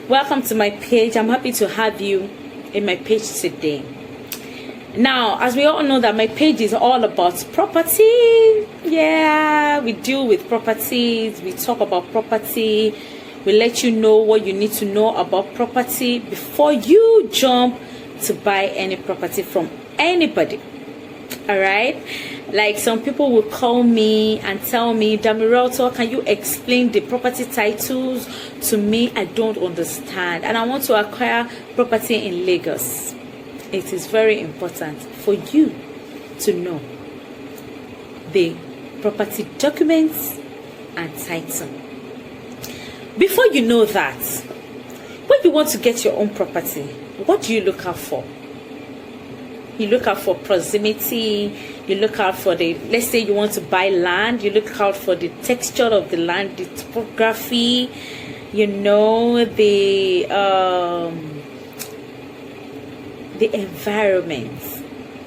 Welcome to my page. I'm happy to have you in my page today. Now, as we all know that my page is all about property. Yeah, we deal with properties. We talk about property. We let you know what you need to know about property before you jump to buy any property from anybody. All right, like some people will call me and tell me, Damiroto, can you explain the property titles to me? I don't understand, and I want to acquire property in Lagos. It is very important for you to know the property documents and title. Before you know that, when you want to get your own property, what do you look out for? You look out for proximity. You look out for the, let's say you want to buy land, you look out for the texture of the land, the topography, you know, the environment,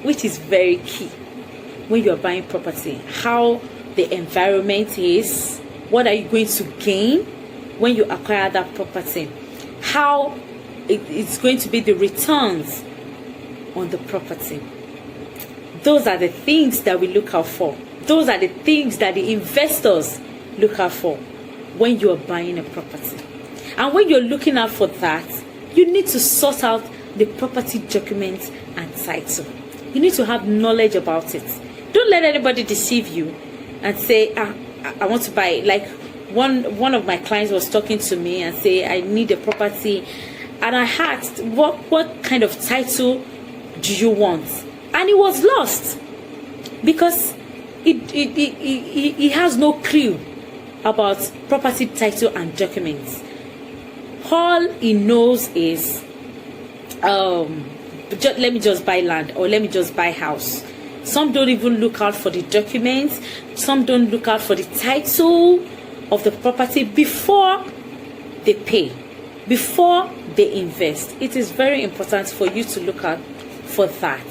which is very key when you are buying property. How the environment is, what are you going to gain when you acquire that property, how it's going to be the returns on the property. Those are the things that we look out for. Those are the things that the investors look out for when you are buying a property. And when you're looking out for that, you need to sort out the property documents and title. You need to have knowledge about it. Don't let anybody deceive you and say, I want to buy. Like one of my clients was talking to me and say, I need a property, and I asked, what kind of title do you want? And he was lost because he has no clue about property title and documents. All he knows is let me just buy land, or let me just buy house. Some don't even look out for the documents. Some don't look out for the title of the property before they pay, before they invest. It is very important for you to look out for that.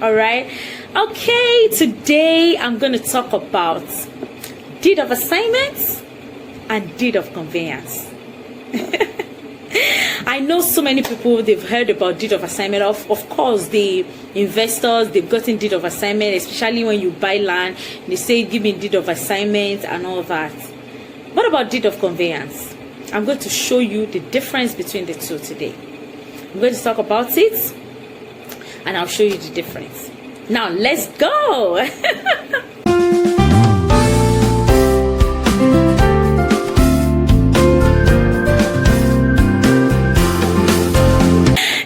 All right. Okay, today I'm going to talk about deed of assignment and deed of conveyance. I know so many people, they've heard about deed of assignment. Of course, the investors, they've gotten deed of assignment, especially when you buy land. They say, give me deed of assignment and all that. What about deed of conveyance? I'm going to show you the difference between the two today. I'm going to talk about it, and I'll show you the difference. Now, let's go.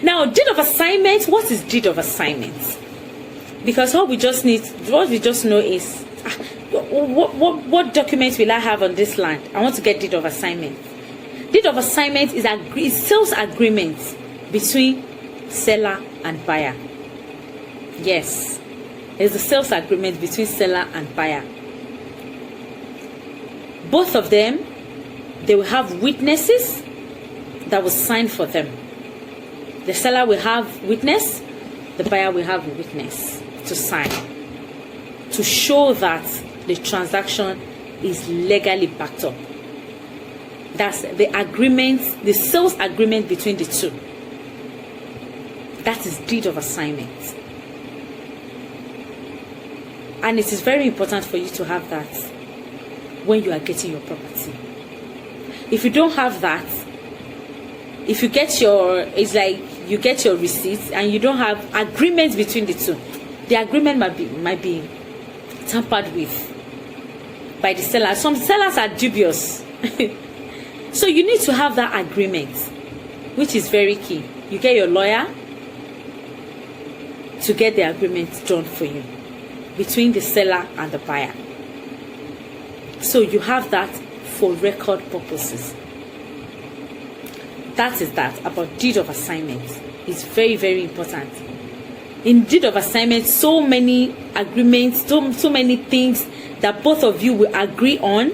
Now, deed of assignment. What is deed of assignment? Because what we just know is, what documents will I have on this land? I want to get deed of assignment. Deed of assignment is sales agreement between seller and buyer. Yes, it's a sales agreement between seller and buyer. Both of them, they will have witnesses that will sign for them. The seller will have witness, the buyer will have a witness to sign, to show that the transaction is legally backed up. That's the agreement, the sales agreement between the two. That is deed of assignment. And it is very important for you to have that when you are getting your property. If you don't have that, if you get it's like you get your receipts and you don't have agreement between the two, the agreement might be tampered with by the seller. Some sellers are dubious. So you need to have that agreement, which is very key. You get your lawyer to get the agreement done for you between the seller and the buyer. So you have that for record purposes. That is that about deed of assignment. It's very, very important. In deed of assignment, so many agreements, so many things that both of you will agree on.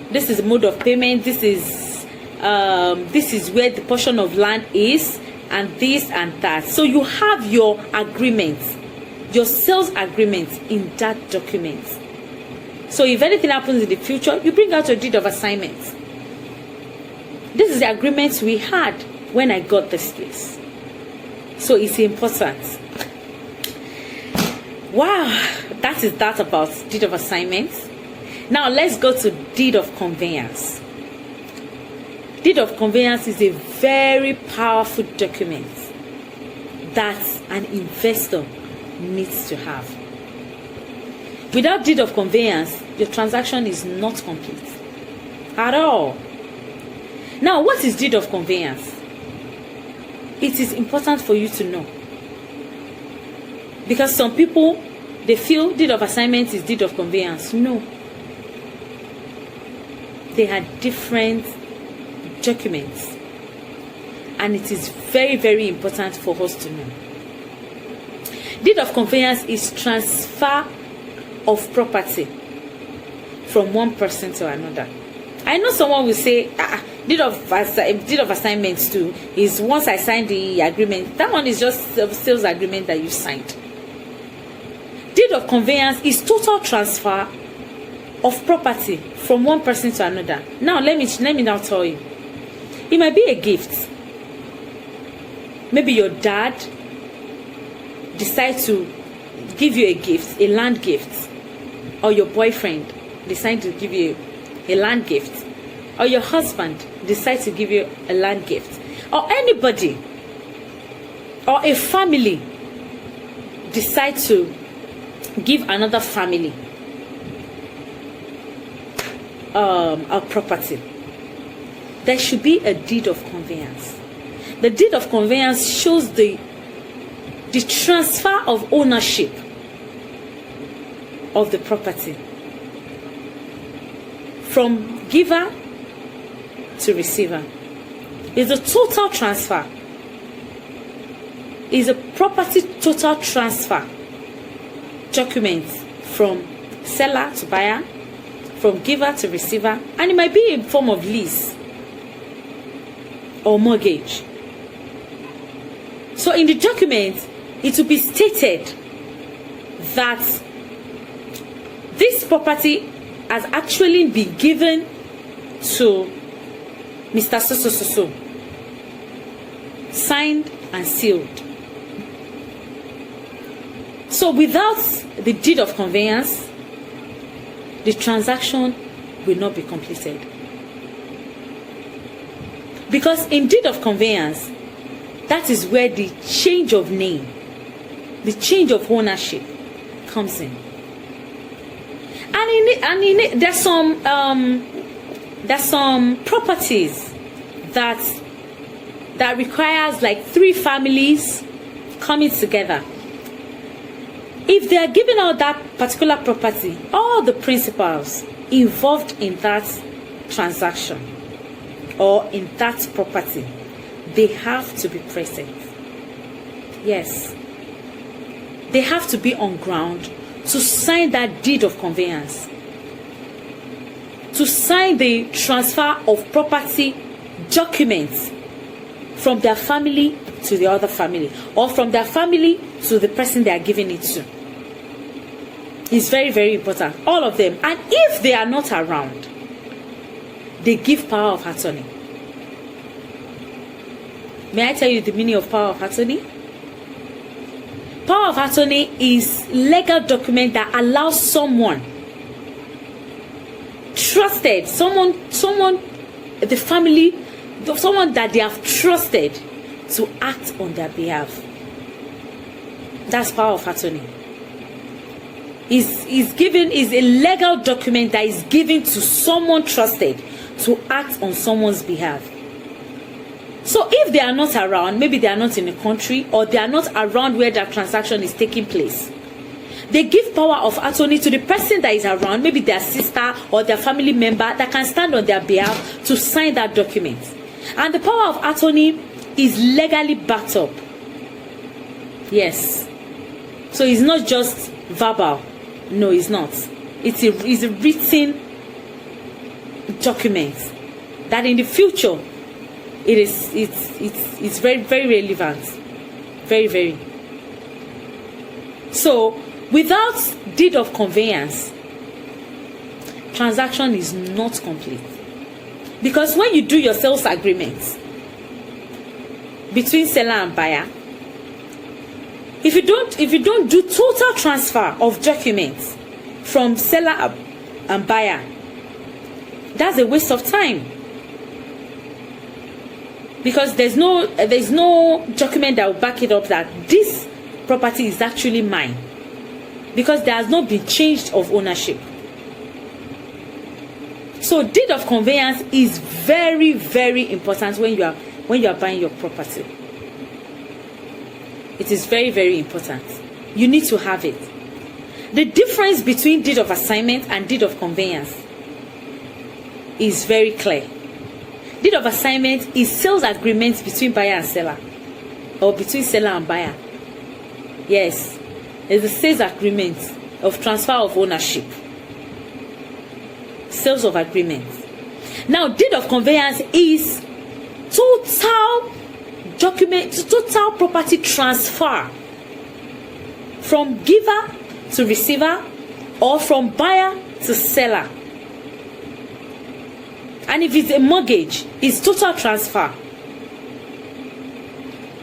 This is the mode of payment. This is where the portion of land is, and this and that. So you have your agreement, your sales agreement in that document. So if anything happens in the future, you bring out your deed of assignment. this is the agreement we had when I got this place. So it's important. Wow, that is that about deed of assignment. Now let's go to deed of conveyance. Deed of conveyance is a very powerful document that an investor needs to have. Without deed of conveyance, your transaction is not complete at all. Now, what is deed of conveyance? It is important for you to know, because some people, they feel deed of assignment is deed of conveyance. No, they are different documents, and it is very, very important for us to know. Deed of conveyance is transfer of property from one person to another. I know someone will say, deed of assignments too is once I signed the agreement. That one is just a sales agreement that you signed. Deed of conveyance is total transfer of property from one person to another. Now let me now tell you. It might be a gift. Maybe your dad decides to give you a gift, a land gift, or your boyfriend decides to give you a land gift, or your husband decides to give you a land gift, or anybody or a family decides to give another family a property. There should be a deed of conveyance. The deed of conveyance shows the transfer of ownership of the property from giver to receiver. It's a total transfer. It's a property total transfer document from seller to buyer, from giver to receiver, and it might be in form of lease or mortgage. So in the document, it will be stated that this property has actually been given to Mr. So, signed and sealed. So without the deed of conveyance, the transaction will not be completed. Because in deed of conveyance, that is where the change of name, the change of ownership comes in. And in it, there's some properties that requires like 3 families coming together. If they are giving out that particular property, all the principals involved in that transaction or in that property, they have to be present. Yes, they have to be on ground to sign that deed of conveyance, to sign the transfer of property documents from their family to the other family, or from their family to the person they are giving it to. It's very, very important. All of them. And if they are not around, they give power of attorney. May I tell you the meaning of power of attorney? Power of attorney is legal document that allows someone trusted, the family, someone that they have trusted to act on their behalf. That's power of attorney. Is a legal document that is given to someone trusted to act on someone's behalf. So if they are not around, maybe they are not in the country, or they are not around where that transaction is taking place, they give power of attorney to the person that is around, maybe their sister or their family member that can stand on their behalf to sign that document. And the power of attorney is legally backed up. Yes. So it's not just verbal. No, it's not. It's a written document that in the future it's very, very relevant. Very, very. So without deed of conveyance, transaction is not complete. Because when you do your sales agreement between seller and buyer, if you don't do total transfer of documents from seller and buyer, that's a waste of time. Because there's no document that will back it up that this property is actually mine, because there has not been changed of ownership. So deed of conveyance is very, very important when you are buying your property. It is very, very important. You need to have it. The difference between deed of assignment and deed of conveyance is very clear. Deed of assignment is sales agreement between buyer and seller, or between seller and buyer. Yes, it's a sales agreement of transfer of ownership. Sales of agreement. Now, deed of conveyance is total property transfer from giver to receiver, or from buyer to seller. And if it's a mortgage, it's total transfer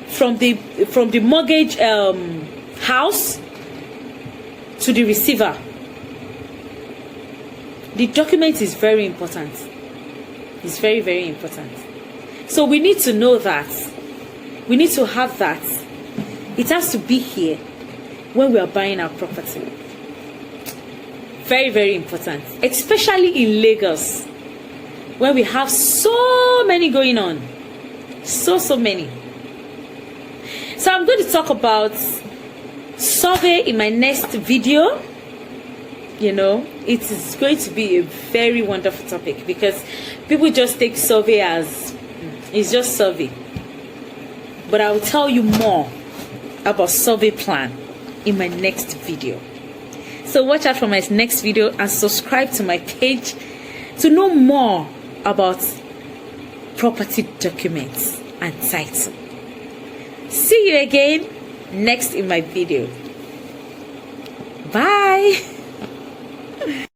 from the mortgage house to the receiver. The document is very important. It's very, very important. So we need to know that. We need to have that. It has to be here when we are buying our property. Very, very important. Especially in Lagos, when we have so many going on. So many. So I'm going to talk about survey in my next video. You know, it is going to be a very wonderful topic, because people just take survey as it's just survey. But I will tell you more about survey plan in my next video. So watch out for my next video and subscribe to my page to know more about property documents and title. See you again next in my video. Bye.